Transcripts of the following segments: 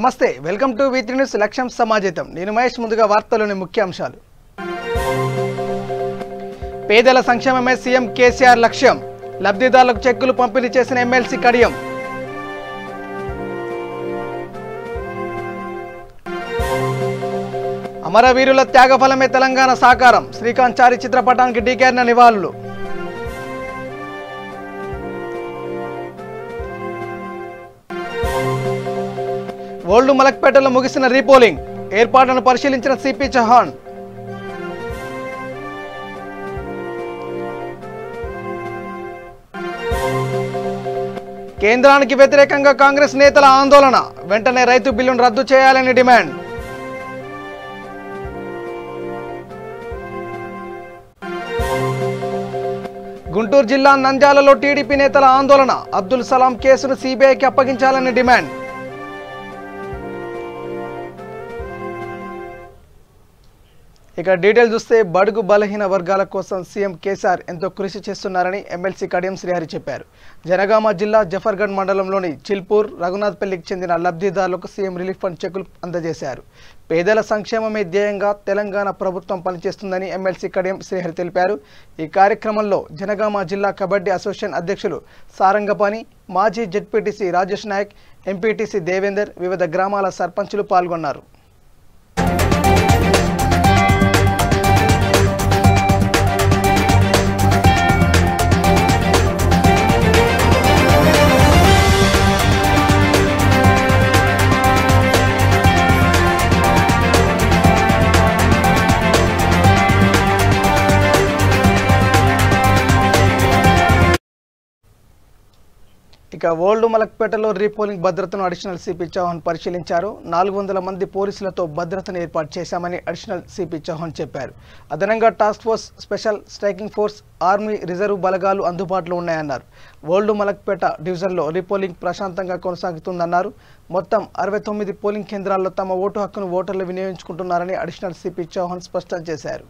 నమస్తే welcome to V3 news లక్ష్యం సమాజేతం నేను మహేష్ ముందుగా వార్తల్లోని ముఖ్యాంశాలు పేదల సంక్షేమమే సీఎం కేసీఆర్ లక్ష్యం లబ్ధిదారులకు చెక్కులు పంపిణీ చేసిన ఎమ్మెల్సీ కడియం అమరవీరుల త్యాగఫలమే తెలంగాణ సాకారం శ్రీకాంత్ చారి చిత్రపటానికి డీకేఆర్ నివాళులు ఓల్డ్ మలక్పేటలో ముగిసిన రీపోలింగ్ ఏర్పాట్లను పరిశీలించిన సిపి చౌహాన్ కేంద్రానికి వ్యతిరేకంగా కాంగ్రెస్ నేతల ఆందోళన వెంటనే రైతు బిల్లును రద్దు చేయాలని డిమాండ్ గుంటూరు జిల్లా నంద్యాలలో టీడీపీ నేతల ఆందోళన అబ్దుల్ సలాం కేసును సిబిఐకి అప్పగించాలని డిమాండ్ ఇక డీటెయిల్ చూస్తే బడుగు బలహీన వర్గాల కోసం సీఎం కేసీఆర్ ఎంతో కృషి చేస్తున్నారని ఎమ్మెల్సీ కడియం శ్రీహరి చెప్పారు. జనగామ జిల్లా జఫర్గఢ్ మండలంలోని చిల్పూర్ రఘునాథ్పల్లికి చెందిన లబ్ధిదారులకు సీఎం రిలీఫ్ ఫండ్ చెక్కులు అందజేశారు. పేదల సంక్షేమమే ధ్యేయంగా తెలంగాణ ప్రభుత్వం పనిచేస్తుందని ఎమ్మెల్సీ కడియం శ్రీహరి తెలిపారు. ఈ కార్యక్రమంలో జనగామ జిల్లా కబడ్డీ అసోసియేషన్ అధ్యక్షులు సారంగపాణి, మాజీ జెడ్పీటీసీ రాజేష్ నాయక్, ఎంపీటీసీ దేవేందర్, వివిధ గ్రామాల సర్పంచులు పాల్గొన్నారు. ఇక ఓల్డ్ మలక్పేటలో రీపోలింగ్ భద్రతను అడిషనల్ సిపి చౌహాన్ పరిశీలించారు. 400 మంది పోలీసులతో భద్రతను ఏర్పాటు చేశామని అడిషనల్ సిపి చౌహాన్ చెప్పారు. అదనంగా task force, special striking force, army reserve బలగాలు అందుబాటులో ఉన్నాయన్నారు. ఓల్డ్ మలక్పేట డివిజన్లో రీపోలింగ్ ప్రశాంతంగా కొనసాగుతుందన్నారు. మొత్తం 69 పోలింగ్ కేంద్రాల్లో తమ ఓటు హక్కును ఓటర్లు వినియోగించుకుంటున్నారని అడిషనల్ సిపి చౌహాన్ స్పష్టం చేశారు.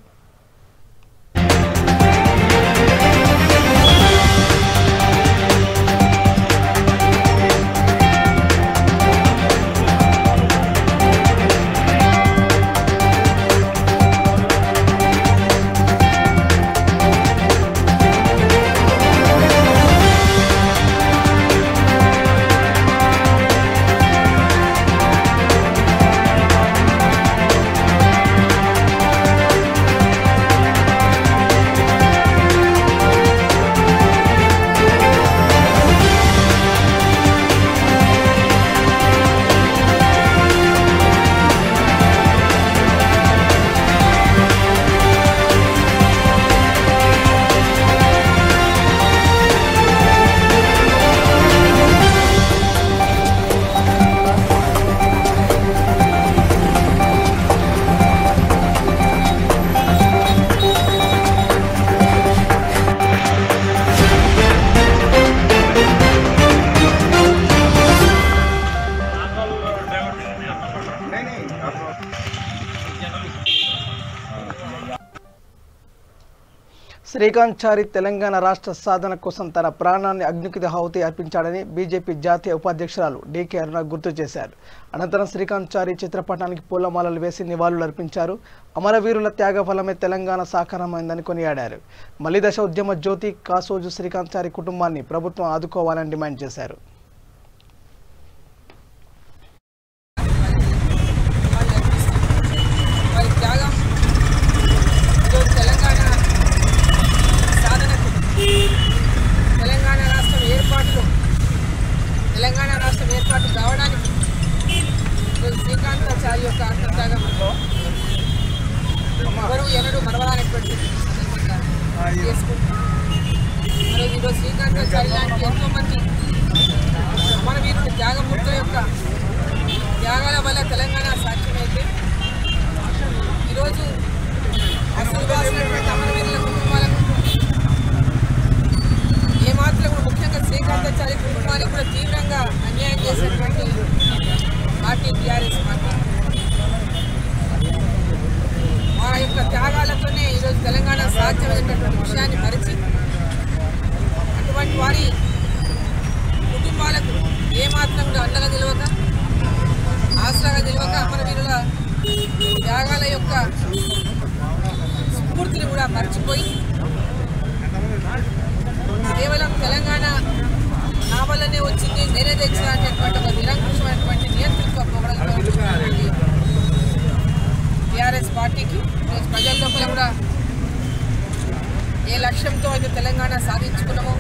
శ్రీకాంత్ చారి తెలంగాణ రాష్ట్ర సాధన కోసం తన ప్రాణాన్ని అగ్నికి ఆహుతి అర్పించాడని బీజేపీ జాతీయ ఉపాధ్యక్షురాలు డీకే అరుణ గుర్తు చేశారు. అనంతరం శ్రీకాంత్ చారి చిత్రపటానికి పూలమాలలు వేసి నివాళులు అర్పించారు. అమరవీరుల త్యాగఫలమే తెలంగాణ సాకారమైందని కొనియాడారు. మలిదశ ఉద్యమ జ్యోతి కాసోజు శ్రీకాంత్ చారి కుటుంబాన్ని ప్రభుత్వం ఆదుకోవాలని డిమాండ్ చేశారు. తెలంగాణ రాష్ట్రం ఏర్పాటు కావడానికి శ్రీకాంత్ చారి యొక్క ఆత్మత్యాగంలో ఎవరు ఎన్నడూ మరవరానటువంటి చేసుకుంటున్నారు. ఈరోజు శ్రీకాంత్ చారి లాంటి ఎంతోమంది అమరవీరుల త్యాగమూర్తుల యొక్క త్యాగాల వల్ల తెలంగాణ సాధ్యమైతే ఈరోజు అసలు వాసినటువంటి అమరవీరుల కుటుంబాలకు ఏమాత్రం కూడా ముఖ్యంగా శ్రీకాంత్ చారి కుటుంబానికి కూడా తీవ్రంగా అన్యాయం చేసినటువంటి పార్టీ టీఆర్ఎస్ పార్టీ. మా యొక్క త్యాగాలతోనే ఈరోజు తెలంగాణ సాధ్యమైనటువంటి విషయాన్ని మరిచి అటువంటి వారి కుటుంబాలకు ఏమాత్రం కూడా అండగా నిలవక ఆ త్యాగాల యొక్క స్ఫూర్తిని కూడా మర్చిపోయి కేవలం తెలంగాణ నా వల్లనే వచ్చింది, నేనే తెచ్చిన అనేటువంటి ఒక నిరంకుశమైనటువంటి నియంత్రిత్వ పోగడటువంటి టీఆర్ఎస్ పార్టీకి ప్రజల లోపల కూడా ఏ లక్ష్యంతో అయితే తెలంగాణ సాధించుకున్నామో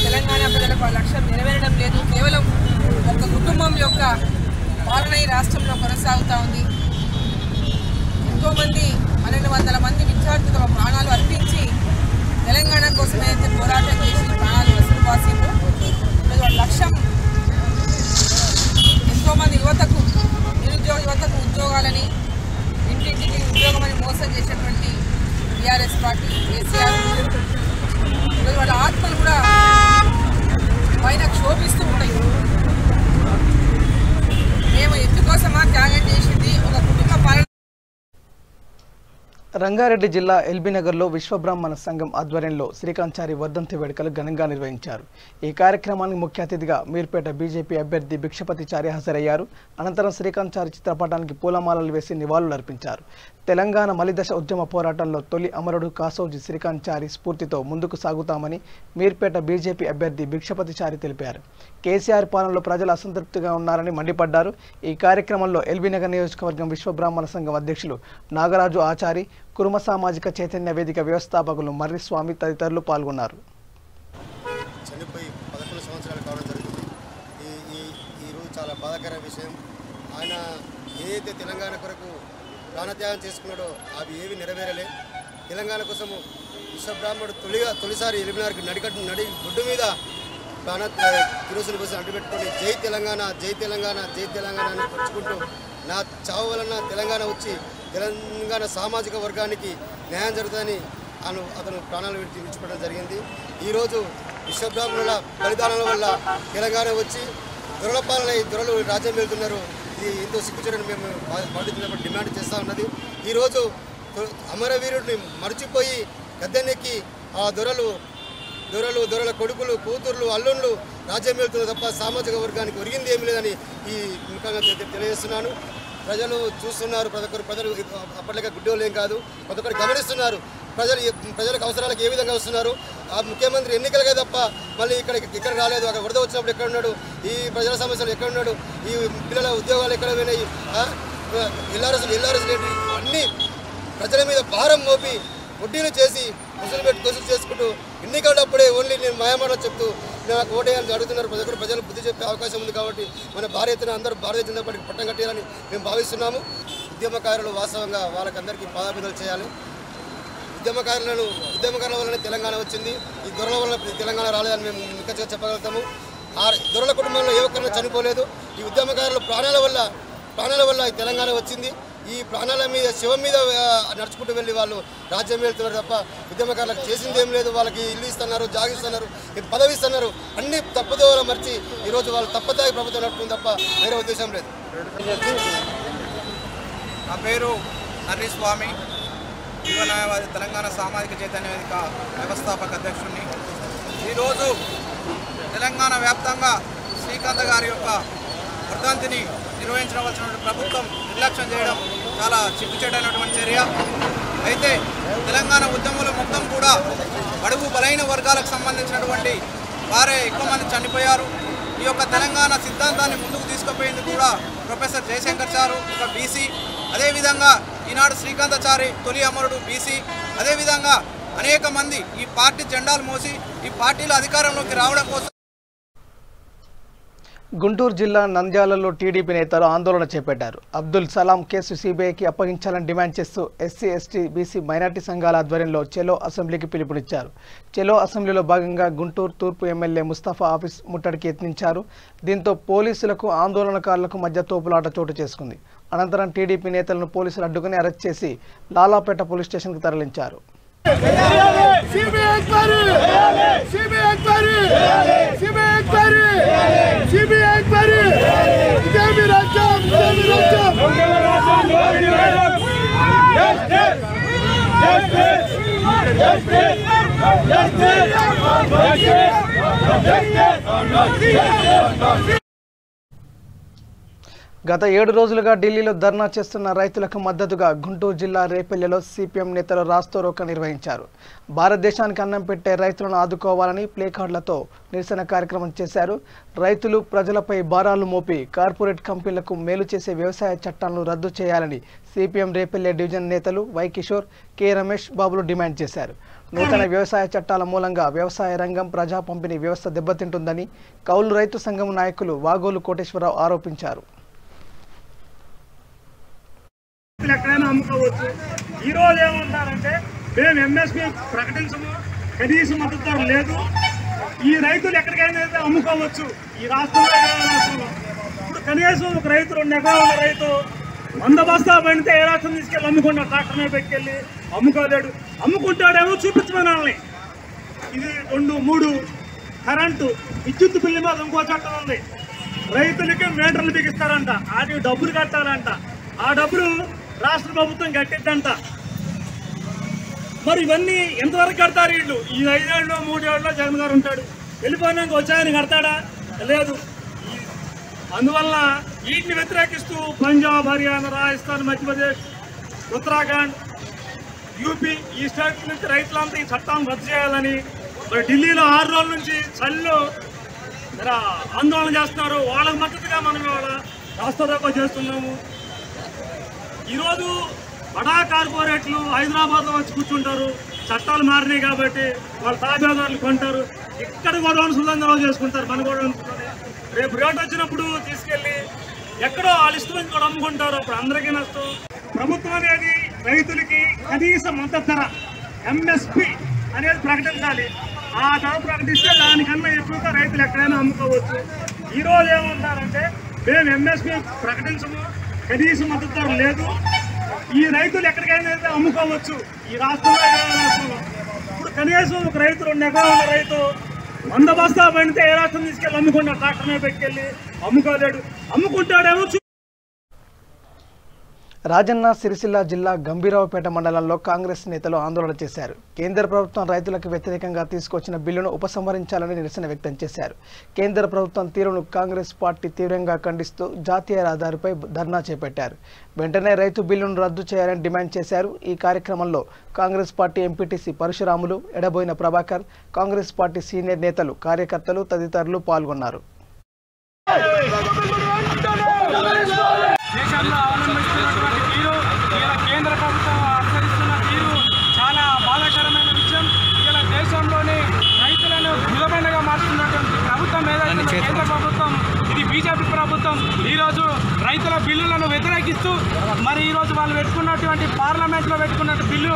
తెలంగాణ ప్రజలకు ఆ లక్ష్యం నెరవేరడం లేదు. కేవలం ఒక కుటుంబం యొక్క పాలన ఈ రాష్ట్రంలో కొనసాగుతూ ఉంది. ఎంతోమంది 1200 మంది విద్యార్థులు తమ ప్రాణాలు అర్పించి తెలంగాణ కోసం అయితే పోరాటం చేసి ప్రాణాలు వసూలువాసీలు వాళ్ళ లక్ష్యం ఎంతోమంది యువతకు నిరుద్యోగ యువతకు ఉద్యోగాలని ఇంటింటికి ఉద్యోగమని మోసం చేసినటువంటి టీఆర్ఎస్ పార్టీ కేసీఆర్ వాళ్ళ ఆత్మలు కూడా పైన క్షోభిస్తూ ఉంటాయి. మేము ఎందుకోసమా త్యాగం చేసింది ఒక కుటుంబ పాలన. రంగారెడ్డి జిల్లా ఎల్బీనగర్లో విశ్వబ్రాహ్మణ సంఘం ఆధ్వర్యంలో శ్రీకాంత్ వర్ధంతి వేడుకలు ఘనంగా నిర్వహించారు. ఈ కార్యక్రమానికి ముఖ్య అతిథిగా మీర్పేట బీజేపీ అభ్యర్థి భిక్షపతి చారి హాజరయ్యారు. అనంతరం శ్రీకాంత్ చిత్రపటానికి పూలమాలలు వేసి నివాళులర్పించారు. తెలంగాణ మలిదశ ఉద్యమ పోరాటంలో తొలి అమరుడు కాసోజీ శ్రీకాంత్ స్ఫూర్తితో ముందుకు సాగుతామని మీర్పేట బీజేపీ అభ్యర్థి భిక్షపతి చారి తెలిపారు. కేసీఆర్ పాలనలో ప్రజలు అసంతృప్తిగా ఉన్నారని మండిపడ్డారు. ఈ కార్యక్రమంలో ఎల్బీనగర్ నియోజకవర్గం విశ్వబ్రాహ్మణ సంఘం అధ్యక్షులు నాగరాజు ఆచారి, కురుమ సామాజిక చైతన్య వేదిక వ్యవస్థాపకులు మర్రి స్వామి తదితరులు పాల్గొన్నారు. చనిపోయి 11 సంవత్సరాలు కావడం జరిగింది. ఈరోజు చాలా బాధాకర విషయం. ఆయన ఏదైతే తెలంగాణ కొరకు ప్రాణత్యాగం చేసుకున్నాడో అవి ఏవి నెరవేరలే. తెలంగాణ కోసము విశ్వబ్రాహ్మణుడు తొలిసారి ఎలిమినార్కి నడి గుడ్డు మీద కిరోసిన్ కోసం అంటుపెట్టుకొని జై తెలంగాణ జై తెలంగాణ జై తెలంగాణ అని పరుచుకుంటూ నా చావు వలన తెలంగాణ వచ్చి తెలంగాణ సామాజిక వర్గానికి న్యాయం జరుగుతుందని అతను ప్రాణాలు విడిచిపెట్టడం జరిగింది. ఈరోజు విశ్వబ్రాహ్మణుల బలిదానాల వల్ల తెలంగాణ వచ్చి దొరల పాలన దొరలు రాజ్యం వెళ్తున్నారు. ఇది ఎంతో సిగ్గుచేటని మేము బాధితున్నప్పుడు డిమాండ్ చేస్తూ ఉన్నది. ఈరోజు అమరవీరుడిని మర్చిపోయి గద్దెనెక్కి ఆ దొరల కొడుకులు, కూతుర్లు, అల్లుళ్ళు రాజ్యం వెళ్తున్నారు తప్ప సామాజిక వర్గానికి ఒరిగింది ఏమి లేదని ఈ ముఖంగా తెలియజేస్తున్నాను. ప్రజలు చూస్తున్నారు. ప్రజలు అప్పటికే గుడ్డోళ్ళు ఏం కాదు, ప్రతి ఒక్కరు గమనిస్తున్నారు. ప్రజలకు అవసరాలకు ఏ విధంగా వస్తున్నారు. ఆ ముఖ్యమంత్రి ఎన్నికలుగా తప్ప మళ్ళీ ఇక్కడ రాలేదు. అక్కడ వరద వచ్చినప్పుడు ఎక్కడ ఉన్నాడు, ఈ ప్రజల సమస్యలు ఎక్కడ ఉన్నాడు, ఈ పిల్లల ఉద్యోగాలు ఎక్కడ పోయినాయి, ఎల్ఆర్ఎస్లు ఏంటి, అన్నీ ప్రజల మీద భారం మోపి వడ్డీలు చేసి వసూలు చేసుకుంటూ ఎన్నికలప్పుడే ఓన్లీ నేను మాయమాటలు చెప్తూ నాకు ఓటేయాలని అడుగుతున్నారు. ప్రజలు బుద్ధి చెప్పే అవకాశం ఉంది కాబట్టి మన భారతీయ అందరూ భారతీయ జనతా పార్టీకి పట్టం కట్టాలని మేము భావిస్తున్నాము. ఉద్యమకారులు వాస్తవంగా వాళ్ళకందరికీ పాదాభిధులు చేయాలి. ఉద్యమకారుల వల్లనే తెలంగాణ వచ్చింది. ఈ దొరల వల్ల తెలంగాణ రాలేదని మేము నిక్కచ్చిగా చెప్పగలుగుతాము. ఆ దొరల కుటుంబంలో ఏ ఒక్కరిని చనిపోలేదు. ఈ ఉద్యమకారుల ప్రాణాల వల్ల ఈ తెలంగాణ వచ్చింది. ఈ ప్రాణాల మీద శివం మీద నడుచుకుంటూ వెళ్ళి వాళ్ళు రాజ్యం వెళ్తున్నారు తప్ప ఉద్యమకారులకు చేసింది ఏం లేదు. వాళ్ళకి ఇల్లు ఇస్తున్నారు, జాగిస్తున్నారు, పదవి ఇస్తున్నారు. అన్ని తప్పుదోవలు మర్చి ఈరోజు వాళ్ళు తప్పదాగి ప్రభుత్వం నడుపుతుంది తప్ప వేరే ఉద్దేశం లేదు. నా పేరు మర్రి స్వామి, యువ న్యాయవాది, తెలంగాణ సామాజిక చైతన్య వేదిక వ్యవస్థాపక అధ్యక్షుడిని. ఈరోజు తెలంగాణ వ్యాప్తంగా శ్రీకాంత్ గారి యొక్క వర్ధంతిని నిర్వహించవలసిన ప్రభుత్వం నిర్లక్ష్యం చేయడం చాలా సిగ్గుచేటైనటువంటి చర్య. అయితే తెలంగాణ ఉద్యమంలో మొత్తం కూడా బడుగు బలైన వర్గాలకు సంబంధించినటువంటి వారే ఎక్కువ మంది చనిపోయారు. ఈ యొక్క తెలంగాణ సిద్ధాంతాన్ని ముందుకు తీసుకుపోయేందుకు కూడా ప్రొఫెసర్ జయశంకర్ సారు ఒక బీసీ, అదేవిధంగా ఈనాడు శ్రీకాంతాచారి తొలి అమరుడు బీసీ, అదేవిధంగా అనేక మంది ఈ పార్టీ జెండాలు మోసి ఈ పార్టీల అధికారంలోకి రావడం కోసం. గుంటూరు జిల్లా నంద్యాలలో టీడీపీ నేతలు ఆందోళన చేపట్టారు. అబ్దుల్ సలాం కేసు సీబీఐకి అప్పగించాలని డిమాండ్ చేస్తూ ఎస్సీ, ఎస్టీ, బీసీ, మైనార్టీ సంఘాల ఆధ్వర్యంలో చెలో అసెంబ్లీకి పిలుపునిచ్చారు. చెలో అసెంబ్లీలో భాగంగా గుంటూరు తూర్పు ఎమ్మెల్యే ముస్తఫా ఆఫీస్ ముట్టడికి యత్నించారు. దీంతో పోలీసులకు ఆందోళనకారులకు మధ్య తోపులాట చోటు చేసుకుంది. అనంతరం టీడీపీ నేతలను పోలీసులు అడ్డుకుని అరెస్ట్ చేసి లాలాపేట పోలీస్ స్టేషన్కు తరలించారు. గత 7 రోజులుగా ఢిల్లీలో ధర్నా చేస్తున్న రైతులకు మద్దతుగా గుంటూరు జిల్లా రేపల్లెలో సిపిఎం నేతలు రాస్తారోకో నిర్వహించారు. భారతదేశానికి అన్నం పెట్టే రైతులను ఆదుకోవాలని ప్లేకార్డులతో నిరసన కార్యక్రమం చేశారు. రైతులు ప్రజలపై భారాలు మోపి కార్పొరేట్ కంపెనీలకు మేలు చేసే వ్యవసాయ చట్టాలను రద్దు చేయాలని సిపిఎం రేపల్లె డివిజన్ నేతలు వై కిషోర్, కె రమేష్ బాబులు డిమాండ్ చేశారు. నూతన వ్యవసాయ చట్టాల మూలంగా వ్యవసాయ రంగం ప్రజా పంపిణీ వ్యవస్థ దెబ్బతింటుందని కౌలు రైతు సంఘం నాయకులు వాగోలు కోటేశ్వరరావు ఆరోపించారు. ఎక్కడైనా అమ్ముకోవచ్చు. ఈ రోజు ఏమంటారంటే మేము ఎంఎస్పీ ప్రకటించము, కనీస మద్దతు ధర లేదు, ఈ రైతులు ఎక్కడికైనా అమ్ముకోవచ్చు. ఈ రాష్ట్రంలో ఇప్పుడు కనీసం ఒక రైతు 2 ఎకరాల రైతు 100 బస్తా పండితే ఏ రాష్ట్రం తీసుకెళ్ళి అమ్ముకుంటాడు, ట్రాక్టర్ మీద పెట్టుకెళ్ళి అమ్ముకోలేడు. అమ్ముకుంటాడేమో చూపించమనాలని. ఇది 2, 3 కరెంటు విద్యుత్ బిల్లు మీద ఇంకో చట్టం ఉంది. రైతులకి మీటర్లు బిగిస్తారంట, వాటికి డబ్బులు కట్టాలంట. ఆ డబ్బులు రాష్ట్ర ప్రభుత్వం కట్టిద్దంట. మరి ఇవన్నీ ఎంతవరకు కడతారు వీళ్ళు? ఈ 5 ఏళ్ళు 3 ఏళ్ళలో జగన్ గారు ఉంటాడు, వెళ్ళిపోయినాక వచ్చాయని కడతాడా? లేదు. అందువల్ల వీటిని వ్యతిరేకిస్తూ పంజాబ్, హర్యానా, రాజస్థాన్, మధ్యప్రదేశ్, ఉత్తరాఖండ్, యూపీ ఈ స్టేట్ నుంచి రైతులంతా ఈ చట్టాన్ని రద్దు చేయాలని మరి ఢిల్లీలో 6 రోజుల నుంచి చల్లు ఆందోళన చేస్తున్నారు. వాళ్ళకి మద్దతుగా మనం ఇవాళ రాస్తారోకో చేస్తున్నాము. ఈరోజు బడా కార్పొరేట్లు హైదరాబాద్లో వచ్చి కూర్చుంటారు. చట్టాలు మారినాయి కాబట్టి వాళ్ళ తాబేదారులు కొంటారు. ఇక్కడ కూడా సుందరంగా చేసుకుంటారు. మన కూడా రేపు రేటు వచ్చినప్పుడు తీసుకెళ్ళి ఎక్కడో వాళ్ళ ఇష్టం కూడా అమ్ముకుంటారు. అప్పుడు అందరికీ నష్టం. ప్రభుత్వం అనేది రైతులకి కనీస మద్దతు ధర ఎంఎస్పి అనేది ప్రకటించాలి. ఆ ధర ప్రకటిస్తే దానికన్నా ఎక్కువగా రైతులు ఎక్కడైనా అమ్ముకోవచ్చు. ఈరోజు ఏమంటారంటే మేము ఎంఎస్పి ప్రకటించము, కనీస మద్దతు ధర లేదు, ఈ రైతులు ఎక్కడికైనా అమ్ముకోవచ్చు. ఈ రాష్ట్రంలో ఇప్పుడు కనీసం ఒక రైతు 2 ఎకరాల రైతు 100 బస్తా పండితే ఏ రాష్ట్రం తీసుకెళ్ళి అమ్ముకుంటాడు, ట్రాక్టర్ మీద పెట్టుకెళ్ళి అమ్ముకోలేడు. అమ్ముకుంటాడేమో. రాజన్న సిరిసిల్ల జిల్లా గంభీరావుపేట మండలంలో కాంగ్రెస్ నేతలు ఆందోళన చేశారు. కేంద్ర ప్రభుత్వం రైతులకు వ్యతిరేకంగా తీసుకొచ్చిన బిల్లును ఉపసంహరించాలని నిరసన వ్యక్తం చేశారు. కేంద్ర ప్రభుత్వం తీరును కాంగ్రెస్ పార్టీ తీవ్రంగా ఖండిస్తూ జాతీయ రహదారిపై ధర్నా చేపట్టారు. వెంటనే రైతు బిల్లును రద్దు చేయాలని డిమాండ్ చేశారు. ఈ కార్యక్రమంలో Congress party MPTC Parasuramulu, Edaboina Prabhakar, Congress party senior నేతలు, కార్యకర్తలు తదితరులు పాల్గొన్నారు. దేశంలో అవలంబిస్తున్నటువంటి తీరు, ఇలా కేంద్ర ప్రభుత్వం అనుసరిస్తున్న తీరు చాలా బాధాకరమైన విషయం. ఇలా దేశంలోని రైతులను విలువైనగా మార్చుతున్నటువంటి ప్రభుత్వం ఏదైతే కేంద్ర ప్రభుత్వం, ఇది బీజేపీ ప్రభుత్వం, ఈరోజు రైతుల బిల్లులను వ్యతిరేకిస్తూ మరి ఈరోజు వాళ్ళు పెట్టుకున్నటువంటి పార్లమెంట్లో పెట్టుకున్నట్టు బిల్లు,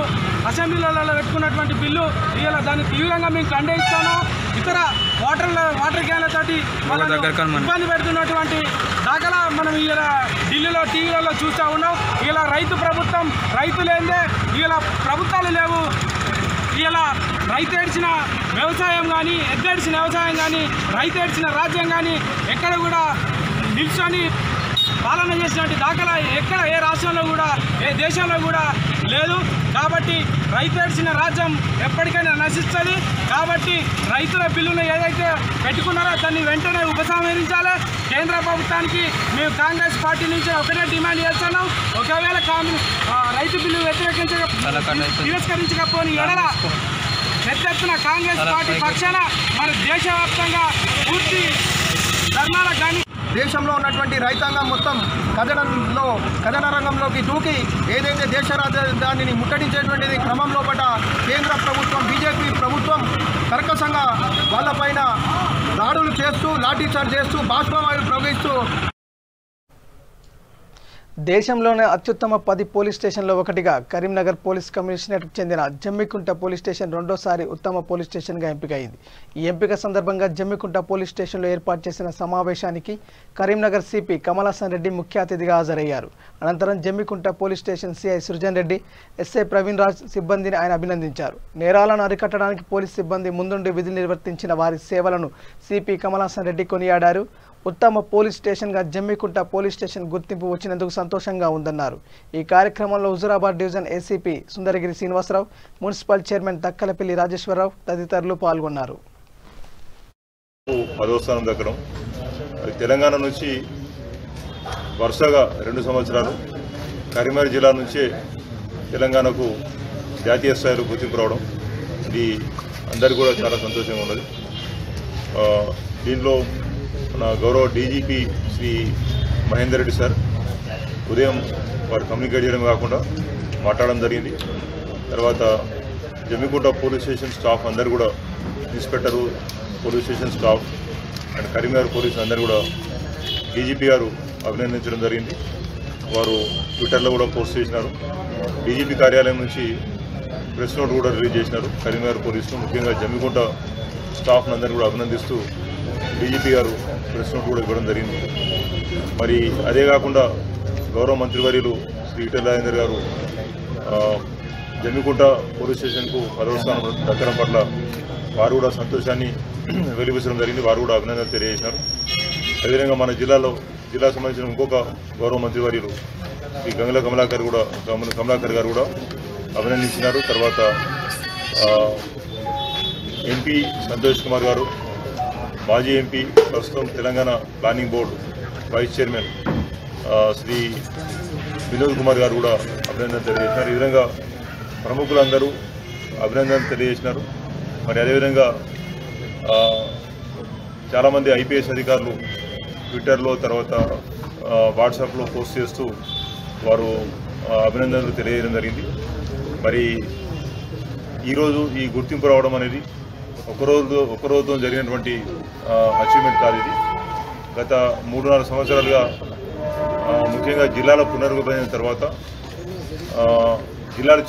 అసెంబ్లీలలో పెట్టుకున్నటువంటి బిల్లు, ఇలా దాన్ని తీవ్రంగా మేము ఖండిస్తాను. ఇతర వాటర్ క్యాన్లతోటి ఇబ్బంది పెడుతున్నటువంటి దాఖలా మనం ఇలా ఢిల్లీలో టీవీలలో చూస్తూ ఉన్నాం. ఇలా రైతు ప్రభుత్వం, రైతులేందే ఇలా ప్రభుత్వాలు లేవు. ఇలా రైతు ఏడ్చిన వ్యవసాయం కానీ, ఎద్దేడ్చిన వ్యవసాయం కానీ, రైతు ఏడ్చిన రాజ్యం కానీ ఎక్కడ కూడా నిల్చొని పాలన చేసినట్టు దాఖలా ఎక్కడ ఏ రాష్ట్రంలో కూడా, ఏ దేశంలో కూడా లేదు. కాబట్టి రైతు ఏడ్చిన రాజ్యం ఎప్పటికైనా నశిస్తుంది. కాబట్టి రైతుల బిల్లును ఏదైతే పెట్టుకున్నారో దాన్ని వెంటనే ఉపసంహరించాలి. కేంద్ర ప్రభుత్వానికి మేము కాంగ్రెస్ పార్టీ నుంచి ఒకటే డిమాండ్ చేస్తున్నాం. ఒకవేళ రైతు బిల్లు తిరస్కరించకపోని ఎడల పెద్ద ఎత్తున కాంగ్రెస్ పార్టీ పక్షాన మన దేశవ్యాప్తంగా పూర్తి ధర్నాలకు కానీ దేశంలో ఉన్నటువంటి రైతాంగం మొత్తం కథన రంగంలోకి దూకి ఏదైతే దేశ రాజధానిని ముట్టడించేటువంటిది క్రమంలో పట కేంద్ర ప్రభుత్వం, బీజేపీ ప్రభుత్వం కర్కశంగా వాళ్ళపైన దాడులు చేస్తూ, లాఠీచార్జ్ చేస్తూ, బాష్పవాయువు ప్రవహిస్తూ దేశంలోనే అత్యుత్తమ 10 పోలీస్ స్టేషన్లో ఒకటిగా కరీంనగర్ పోలీస్ కమిషనరేట్కు చెందిన జమ్మికుంట పోలీస్ స్టేషన్ రెండోసారి ఉత్తమ పోలీస్ స్టేషన్గా ఎంపికైంది. ఈ ఎంపిక సందర్భంగా జమ్మికుంట పోలీస్ స్టేషన్లో ఏర్పాటు చేసిన సమావేశానికి కరీంనగర్ సిపి కమలాసన్ రెడ్డి ముఖ్య అతిథిగా హాజరయ్యారు. అనంతరం Jammikunta police station CI Srujan Reddy, SI Praveen Raj సిబ్బందిని ఆయన అభినందించారు. నేరాలను అరికట్టడానికి పోలీస్ సిబ్బంది ముందుండి విధులు నిర్వర్తించిన వారి సేవలను సిపి కమలాసన్ రెడ్డి కొనియాడారు. ఉత్తమ పోలీస్ స్టేషన్గా జమ్మికుంట పోలీస్ స్టేషన్ గుర్తింపు వచ్చినందుకు సంతోషంగా ఉందన్నారు. ఈ కార్యక్రమంలో Huzurabad division ACP Sundaragiri Srinivasarao, municipal chairman Thakkalapalli Rajeshwararao తదితరులు పాల్గొన్నారు. 10వ స్థానం దక్కడం తెలంగాణ నుంచి వరుసగా 2 సంవత్సరాలు కరీంనగర్ జిల్లా నుంచే తెలంగాణకు జాతీయ స్థాయిలో గుర్తింపు రావడం ఇది అందరికీ కూడా చాలా సంతోషంగా ఉన్నది. దీనిలో మన గౌరవ డీజీపీ శ్రీ మహేందర్ రెడ్డి సార్ ఉదయం వారు కమ్యూనికేట్ చేయడం కాకుండా మాట్లాడడం జరిగింది. తర్వాత జమ్మికుంట పోలీస్ స్టేషన్ స్టాఫ్ అందరు కూడా inspector police station staff and Karimnagar police అందరు కూడా డీజీపీ గారు అభినందించడం జరిగింది. వారు ట్విట్టర్లో కూడా పోస్ట్ చేసినారు. డీజీపీ కార్యాలయం నుంచి ప్రెస్ నోట్ కూడా రిలీజ్ చేసినారు. కరీంనగర్ పోలీసులు ముఖ్యంగా జమ్మికుంట స్టాఫ్ అందరూ కూడా అభినందిస్తూ డీజీపీ గారు ప్రెస్ నోట్ కూడా ఇవ్వడం జరిగింది. మరి అదే కాకుండా గౌరవ మంత్రివర్యులు శ్రీ ఈటెల రాజేందర్ గారు జమ్మికుంట పోలీస్ స్టేషన్కు 10వ స్థానం దక్కడం పట్ల వారు కూడా సంతోషాన్ని వెలిబుచ్చడం జరిగింది. వారు కూడా అభినందనలు తెలియజేసినారు. అదేవిధంగా మన జిల్లా సంబంధించిన ఇంకొక గౌరవ మంత్రివర్యులు శ్రీ గంగుల కమలాకర్ గారు కూడా అభినందించినారు. తర్వాత ఎంపీ సంతోష్ కుమార్ గారు, మాజీ ఎంపీ ప్రస్తుతం Telangana planning board vice chairman Sri Vinod Kumar గారు కూడా అభినందనలు తెలియజేసినారు. ఈ విధంగా ప్రముఖులందరూ అభినందనలు తెలియజేసినారు. మరి అదేవిధంగా చాలామంది ఐపీఎస్ అధికారులు ట్విట్టర్లో తర్వాత వాట్సాప్లో పోస్ట్ చేస్తూ వారు అభినందనలు తెలియజేయడం జరిగింది. మరి ఈరోజు ఈ గుర్తింపు రావడం అనేది ఒకరోజుతో జరిగినటువంటి అచీవ్మెంట్ కాదు. ఇది గత 3-4 సంవత్సరాలుగా ముఖ్యంగా జిల్లాల పునర్విభజన తర్వాత జిల్లాలు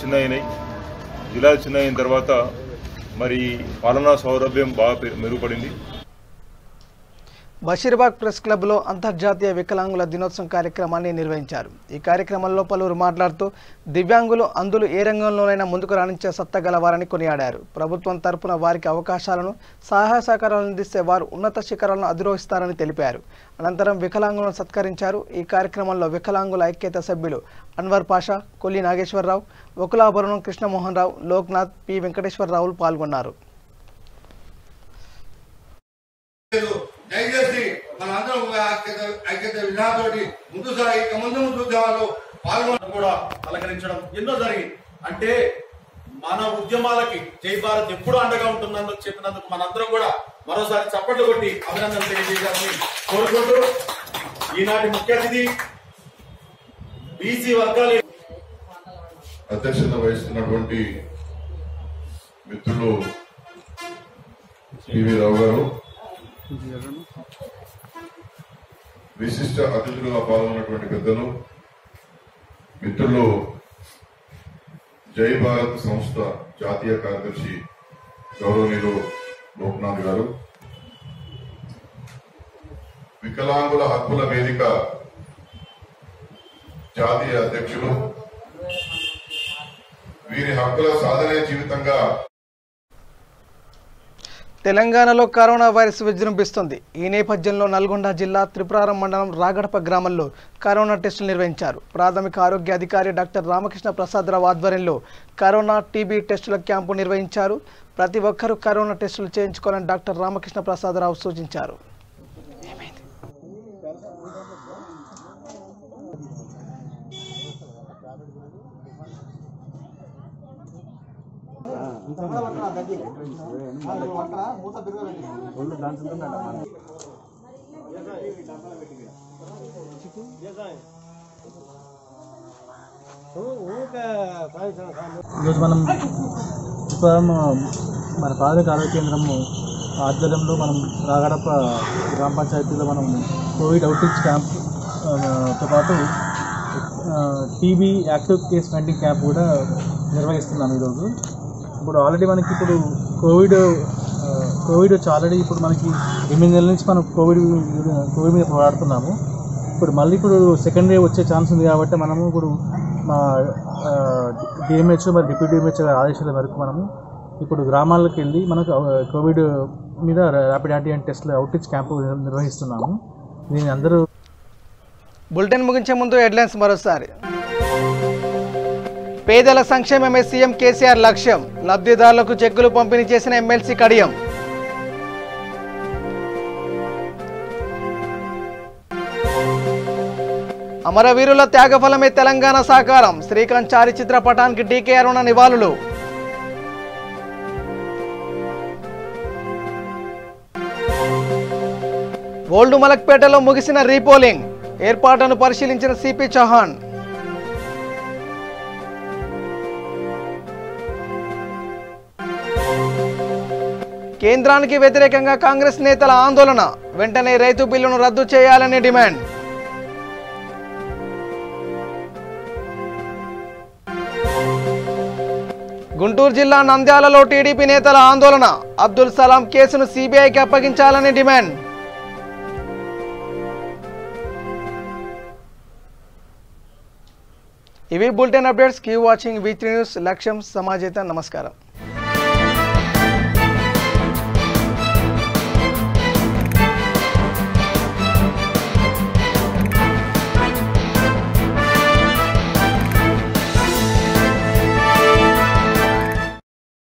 చిన్నయిన తర్వాత మరి పాలనా సౌలభ్యం బాగా మెరుగుపడింది. బషీర్బాగ్ ప్రెస్ క్లబ్లో అంతర్జాతీయ వికలాంగుల దినోత్సవం కార్యక్రమాన్ని నిర్వహించారు. ఈ కార్యక్రమంలో పలువురు మాట్లాడుతూ దివ్యాంగులు అందులు ఏ రంగంలోనైనా ముందుకు రాణించే సత్తగలవారని కొనియాడారు. ప్రభుత్వం తరపున వారికి అవకాశాలను సహాయ సహకారాలను అందిస్తే వారు ఉన్నత శిఖరాలను అధిరోహిస్తారని తెలిపారు. అనంతరం వికలాంగులను సత్కరించారు. ఈ కార్యక్రమంలో వికలాంగుల ఐక్యత సభ్యులు అన్వర్ పాషా, కొల్లి నాగేశ్వరరావు, వకులాభరణం కృష్ణమోహన్ రావు, లోక్నాథ్, పి వెంకటేశ్వరరావులు పాల్గొన్నారు. దయచేసి మనందరం ఐక్యత విధానంతో ముందు సాగి ముందు ఉద్యమాలు పాల్గొనడం కూడా అలంకరించడం ఎన్నో జరిగింది. అంటే మన ఉద్యమాలకి జై భారత్ ఎప్పుడు అండగా ఉంటుందని చెప్పినందుకు మనందరం కూడా మరోసారి చప్పట్లు కొట్టి అభినందనలు తెలియజేయాలని కోరుకుంటూ ఈనాటి ముఖ్య అతిథి బీసీ వర్గాల అధ్యక్షత వహిస్తున్నటువంటి మిత్రులు పివి రావు గారు, విశిష్ట అతిథులుగా పాల్గొన్నటువంటి పెద్దలు మిత్రులు జై భారత్ సంస్థ జాతీయ కార్యదర్శి గౌరవనీయులు లోక్నాథ్ గారు, వికలాంగుల హక్కుల వేదిక జాతీయ అధ్యక్షులు, వీరి హక్కుల సాధనే జీవితంగా తెలంగాణలో కరోనా వైరస్ విజృంభిస్తుంది. ఈ నేపథ్యంలో నల్గొండ జిల్లా త్రిపురారం మండలం రాగడప గ్రామంలో కరోనా టెస్టులు నిర్వహించారు. ప్రాథమిక ఆరోగ్య అధికారి డాక్టర్ రామకృష్ణ ప్రసాదరావు ఆధ్వర్యంలో కరోనా టీబీ టెస్టుల క్యాంపు నిర్వహించారు. ప్రతి ఒక్కరూ కరోనా టెస్టులు చేయించుకోవాలని డాక్టర్ రామకృష్ణ ప్రసాదరావు సూచించారు. ఈరోజు మనం మన ప్రాథమిక ఆరోగ్య కేంద్రము ఆధ్వర్యంలో మనం రాగడప గ్రామ పంచాయతీలో మనం కోవిడ్ అవుట్రీచ్ క్యాంప్తో పాటు TB active case finding camp కూడా నిర్వహిస్తున్నాం. ఈరోజు ఇప్పుడు ఆల్రెడీ మనకి కోవిడ్ వచ్చి ఆల్రెడీ ఇప్పుడు మనకి 8 నెలల నుంచి మనం కోవిడ్ మీద పోరాడుతున్నాము. ఇప్పుడు సెకండ్ వేవ్ వచ్చే ఛాన్స్ ఉంది కాబట్టి మనము ఇప్పుడు మా డిఎంహెచ్ఓ మరి డిప్యూటీ డిఎంహెచ్ఓ ఆదేశాల వరకు మనము ఇప్పుడు గ్రామాలకు వెళ్ళి మనకు కోవిడ్ మీద ర్యాపిడ్ యాంటీజెన్ టెస్ట్ల అవుట్రీచ్ క్యాంపు నిర్వహిస్తున్నాము. దీన్ని అందరూ బులెటిన్ ముగించే ముందు హెడ్లైన్స్ మరోసారి. పేదల సంక్షేమమే సీఎం కేసీఆర్ లక్ష్యం. లబ్ధిదారులకు చెక్కులు పంపిణీ చేసిన ఎమ్మెల్సీ కడియం. అమరవీరుల త్యాగఫలమే తెలంగాణ సాకారం. శ్రీకాంత్ చారి చిత్రపటానికి డీకే అరుణ నివాళులు. ఓల్డ్ మలక్పేటలో ముగిసిన రీపోలింగ్. ఏర్పాట్లను పరిశీలించిన సిపి చౌహాన్. కేంద్రానికి వ్యతిరేకంగా కాంగ్రెస్ నేతల ఆందోళన. వెంటనే రైతు బిల్లును రద్దు చేయాలని డిమాండ్. గుంటూరు జిల్లా నంద్యాలలో టీడీపీ నేతల ఆందోళన. అబ్దుల్ సలాం కేసును సిబిఐకి అప్పగించాలని డిమాండ్. ఇవి bulletin updates. Keep watching V3 news. లక్ష్యం సమాజేత. నమస్కారం.